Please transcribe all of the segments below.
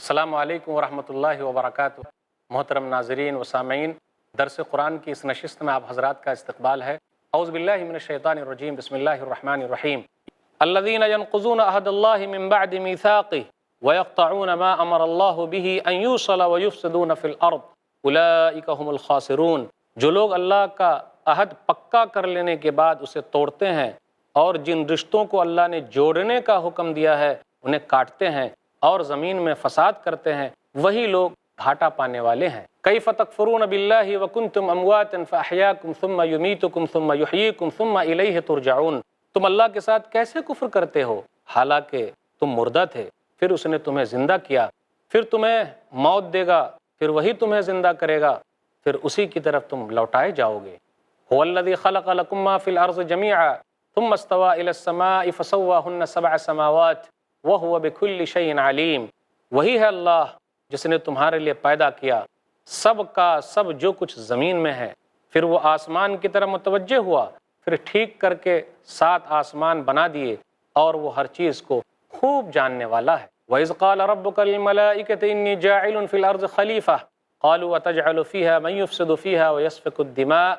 السلام علیکم ورحمۃ اللہ وبرکاتہ۔ محترم ناظرین و سامعین، درس قرآن کی اس نشست میں آپ حضرات کا استقبال ہے۔ اعوذ باللہ من الشیطان الرجیم، بسم اللہ الرحمن الرحیم۔ الذین ينقضون عہد اللہ من بعد میثاقہ ویقطعون ما امر اللہ بہ ان یوصل ویفسدون فی الارض اولئک هم الخاسرون۔ جو لوگ اللہ کا عہد پکا کر لینے کے بعد اسے توڑتے ہیں اور جن رشتوں کو اللہ نے جوڑنے کا حکم دیا ہے انہیں کاٹتے ہیں اور زمین میں فساد کرتے ہیں، وہی لوگ گھاٹا پانے والے ہیں۔ کیف تکفرون باللہ وکنتم امواتا فاحیاکم ثم یمیتکم ثم یحییکم ثم الیہ ترجعون۔ تم اللہ کے ساتھ کیسے کفر کرتے ہو حالانکہ تم مردہ تھے، پھر اس نے تمہیں زندہ کیا، پھر تمہیں موت دے گا، پھر وہی تمہیں زندہ کرے گا، پھر اسی کی طرف تم لوٹائے جاؤ گے۔ هو الذی خلق لکم ما فی الارض جمیعا ثم استوى الی السماء فسواہن سبع سماوات وَهُوَ بِكُلِّ شَيْءٍ عَلِيمٌ۔ وہی ہے اللہ جس نے تمہارے لیے پیدا کیا سب کا سب جو کچھ زمین میں ہے، پھر وہ آسمان کی طرف متوجہ ہوا، پھر ٹھیک کر کے 7 آسمان بنا دیے اور وہ ہر چیز کو خوب جاننے والا ہے۔ وَإِذْ قَالَ رَبُّكَ لِلْمَلَائِكَةِ إِنِّي جَاعِلٌ فِي الْأَرْضِ خَلِيفَةً قَالُوا أَتَجْعَلُ فِيهَا مَن يُفْسِدُ فِيهَا وَيَسْفِكُ الدِّمَاءَ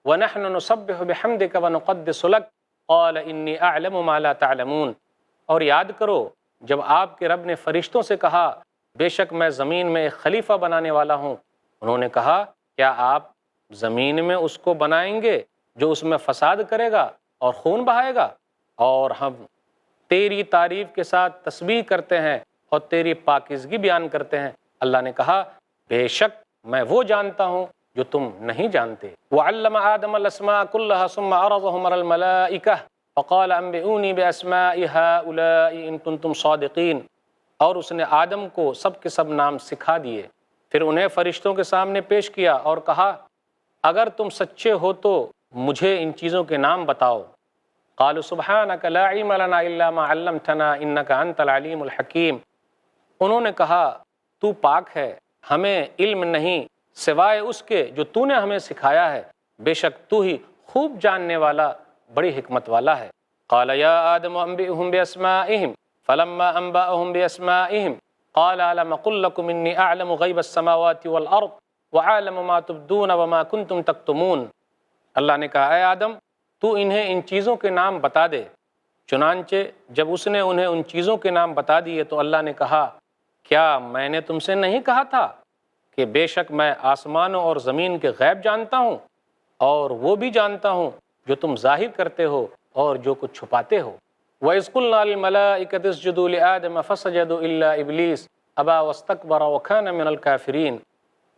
وَنَحْنُ نُسَبِّحُ بِحَمْدِكَ وَنُقَدِّسُ لَكَ قَالَ إِنِّي أَعْلَمُ مَا لَا تَعْلَمُونَ۔ اور یاد کرو جب آپ کے رب نے فرشتوں سے کہا بے شک میں زمین میں ایک خلیفہ بنانے والا ہوں، انہوں نے کہا کیا آپ زمین میں اس کو بنائیں گے جو اس میں فساد کرے گا اور خون بہائے گا؟ اور ہم تیری تعریف کے ساتھ تسبیح کرتے ہیں اور تیری پاکیزگی بیان کرتے ہیں۔ اللہ نے کہا بے شک میں وہ جانتا ہوں جو تم نہیں جانتے۔ وَعَلَّمَ آدَمَ الْأَسْمَاءَ كُلَّهَا ثُمَّ عَرَضَهُمْ عَلَى الْمَلَائِكَةِ فَقَالَ أَنبِئُونِي بِأَسْمَاءِ هَؤُلَاءِ إِن كُنتُمْ صَادِقِينَ۔ اور اس نے آدم کو سب کے سب نام سکھا دیے، پھر انہیں فرشتوں کے سامنے پیش کیا اور کہا اگر تم سچے ہو تو مجھے ان چیزوں کے نام بتاؤ۔ قالوا سبحانك لا علم لنا الا ما علمتنا انك انت العلیم الحکیم۔ انہوں نے کہا تو پاک ہے، ہمیں علم نہیں سوائے اس کے جو تو نے ہمیں سکھایا ہے، بے شک تو ہی خوب جاننے والا بڑی حکمت والا ہے۔ قال یا آدم انبئهم باسمائهم فلما انبأهم باسمائهم قال الم اقل لكم اني اعلم غیب السماوات والارض وعالم ما تبدون وما كنتم تكتمون۔ اللہ نے کہا اے آدم تو انہیں ان چیزوں کے نام بتا دے۔ چنانچہ جب اس نے انہیں ان چیزوں کے نام بتا دیے تو اللہ نے کہا کیا میں نے تم سے نہیں کہا تھا کہ بے شک میں آسمانوں اور زمین کے غیب جانتا ہوں اور وہ بھی جانتا ہوں جو تم ظاہر کرتے ہو اور جو کچھ چھپاتے ہو۔ وَإِذْ قُلْنَا لِلْمَلَائِكَةِ اسْجُدُوا لِآدَمَ فَسَجَدُوا إِلَّا إِبْلِيسَ أَبَى وَاسْتَكْبَرَ وَكَانَ مِنَ الْكَافِرِينَ۔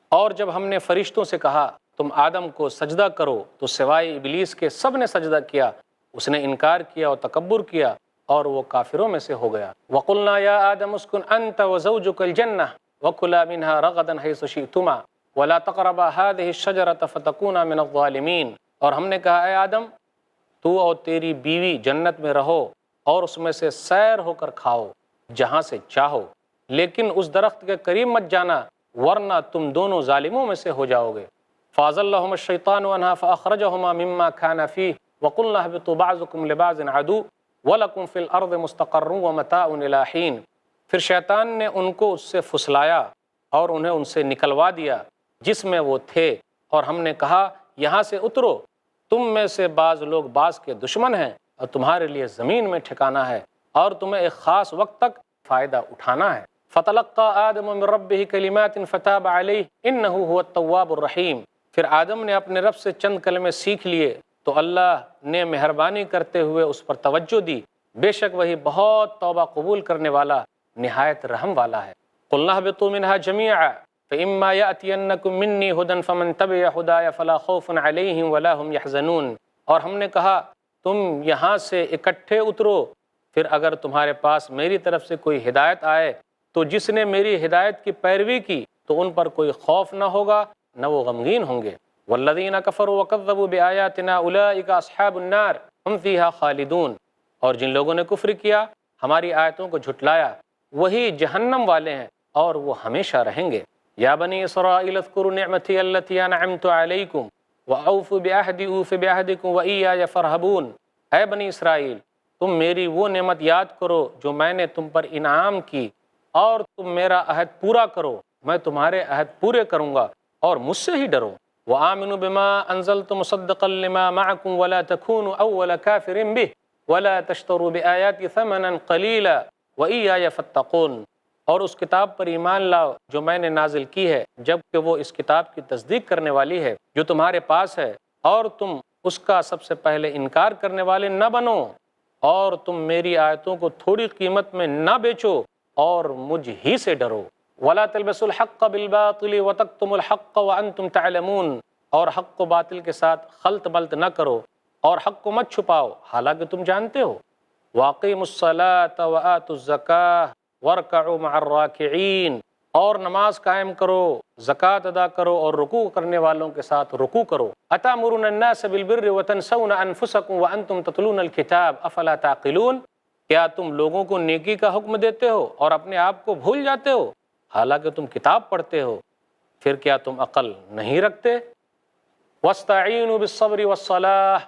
اور جب ہم نے فرشتوں سے کہا تم آدم کو سجدہ کرو تو سوائے ابلیس کے سب نے سجدہ کیا، اس نے انکار کیا اور تکبر کیا اور وہ کافروں میں سے ہو گیا۔ وَقُلْنَا يَا آدَمُ اسْكُنْ أَنْتَ وَزَوْجُكَ الْجَنَّةَ وَكُلَا مِنْهَا رَغَدًا حَيْثُ شِئْتُمَا وَلَا تَقْرَبَا هَٰذِهِ الشَّجَرَةَ فَتَكُونَا مِنَ الظَّالِمِينَ۔ اور ہم نے کہا اے آدم تو اور تیری بیوی جنت میں رہو اور اس میں سے سیر ہو کر کھاؤ جہاں سے چاہو، لیکن اس درخت کے قریب مت جانا ورنہ تم دونوں ظالموں میں سے ہو جاؤ گے۔ فَأَزَلَّهُمَا الشَّيْطَانُ عَنْهَا فَأَخْرَجَهُمَا مِمَّا كَانَ فِيهِ وَقُلْنَا اهْبِطُوا بَعْضُكُمْ لِبَعْضٍ عَدُوٌّ وَلَكُمْ فِي الْأَرْضِ مُسْتَقَرٌّ وَمَتَاعٌ إِلَىٰ حِينٍ۔ پھر شیطان نے ان کو اس سے پھسلایا اور انہیں ان سے نکلوا دیا جس میں وہ تھے، اور ہم نے کہا یہاں سے اترو، تم میں سے بعض لوگ بعض کے دشمن ہیں اور تمہارے لیے زمین میں ٹھکانا ہے اور تمہیں ایک خاص وقت تک فائدہ اٹھانا ہے۔ فَتَلَقَّىٰ آدَمُ مِن رَبِّهِ كَلِمَاتٍ فَتَابَ عَلَيْهِ إِنَّهُ هُوَ التَّوَّابُ الرَّحِيمُ۔ پھر آدم نے اپنے رب سے چند کلمے سیکھ لیے تو اللہ نے مہربانی کرتے ہوئے اس پر توجہ دی، بے شک وہی بہت توبہ قبول کرنے والا نہایت رحم والا ہے۔ قُلْنَا اهْبِطُوا مِنْهَا جَمِيعًا فَإِمَّا يَأْتِيَنَّكُم مِّنِّي هُدًى فَمَن تَبِعَ هُدَايَ فَلَا خَوْفٌ عَلَيْهِمْ وَلَا هُمْ يَحْزَنُونَ۔ اور ہم نے کہا تم یہاں سے اکٹھے اترو، پھر اگر تمہارے پاس میری طرف سے کوئی ہدایت آئے تو جس نے میری ہدایت کی پیروی کی تو ان پر کوئی خوف نہ ہوگا نہ وہ غمگین ہوں گے۔ والذین کفروا وکذبوا بآیاتنا اولئک اصحاب النار هم فیہا خالدون۔ اور جن لوگوں نے کفر کیا ہماری آیتوں کو جھٹلایا وہی جہنم والے ہیں اور وہ ہمیشہ رہیں گے۔ یا بنی اسرائیل اذکروا نعمتی التی انعمت علیکم وأوفوا بعہدی اوف بعہدکم وإیایا فارہبون۔ اے بنی اسرائیل تم میری وہ نعمت یاد کرو جو میں نے تم پر انعام کی، اور تم میرا عہد پورا کرو، میں تمہارے عہد پورے کروں گا اور مجھ سے ہی ڈرو۔ وآمنوا بما انزلت مصدقا لما معكم ولا تكونوا اول كافر به ولا تشتروا بآياتي ثمنا قليلا وإياي فاتقون، اور اس کتاب پر ایمان لاؤ جو میں نے نازل کی ہے، جبکہ وہ اس کتاب کی تصدیق کرنے والی ہے جو تمہارے پاس ہے، اور تم اس کا سب سے پہلے انکار کرنے والے نہ بنو، اور تم میری آیتوں کو تھوڑی قیمت میں نہ بیچو اور مجھ ہی سے ڈرو۔ وَلَا تَلْبِسُوا الْحَقَّ بِالْبَاطِلِ وَتَكْتُمُوا الْحَقَّ وَأَنْتُمْ تَعْلَمُونَ، اور حق کو باطل کے ساتھ خلط ملط نہ کرو اور حق کو مت چھپاؤ حالانکہ تم جانتے ہو۔ وَأَقِيمُوا الصَّلَاةَ وَآتُوا الزَّكَاةَ وَارْكَعُوا مَعَ الرَّاكِعِينَ، اور نماز قائم کرو، زکوٰۃ ادا کرو اور رکوع کرنے والوں کے ساتھ رکوع کرو۔ أَتَأْمُرُونَ النَّاسَ بِالْبِرِّ وَتَنْسَوْنَ أَنفُسَكُمْ وَأَنْتُمْ تَتْلُونَ الْكِتَابَ أَفَلَا تَعْقِلُونَ، کیا تم لوگوں کو نیکی کا حکم دیتے ہو اور اپنے آپ کو بھول جاتے ہو حالانکہ تم کتاب پڑھتے ہو، پھر کیا تم عقل نہیں رکھتے؟ وَاسْتَعِينُوا بِالصَّبْرِ وَالصَّلَاةِ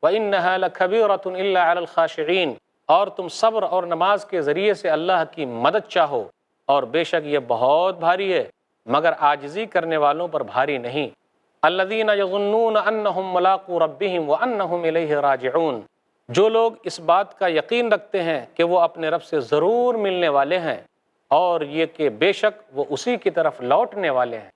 وَإِنَّهَا لَكَبِيرَةٌ إِلَّا عَلَى الْخَاشِعِينَ، اور تم صبر اور نماز کے ذریعے سے اللہ کی مدد چاہو، اور بے شک یہ بہت بھاری ہے مگر عاجزی کرنے والوں پر بھاری نہیں۔ الَّذِينَ يَظُنُّونَ أَنَّهُمْ مُلَاقُو رَبِّهِمْ وَأَنَّهُمْ إِلَيْهِ راجعون، جو لوگ اس بات کا یقین رکھتے ہیں کہ وہ اپنے رب سے ضرور ملنے والے ہیں، اور یہ کہ بے شک وہ اسی کی طرف لوٹنے والے ہیں۔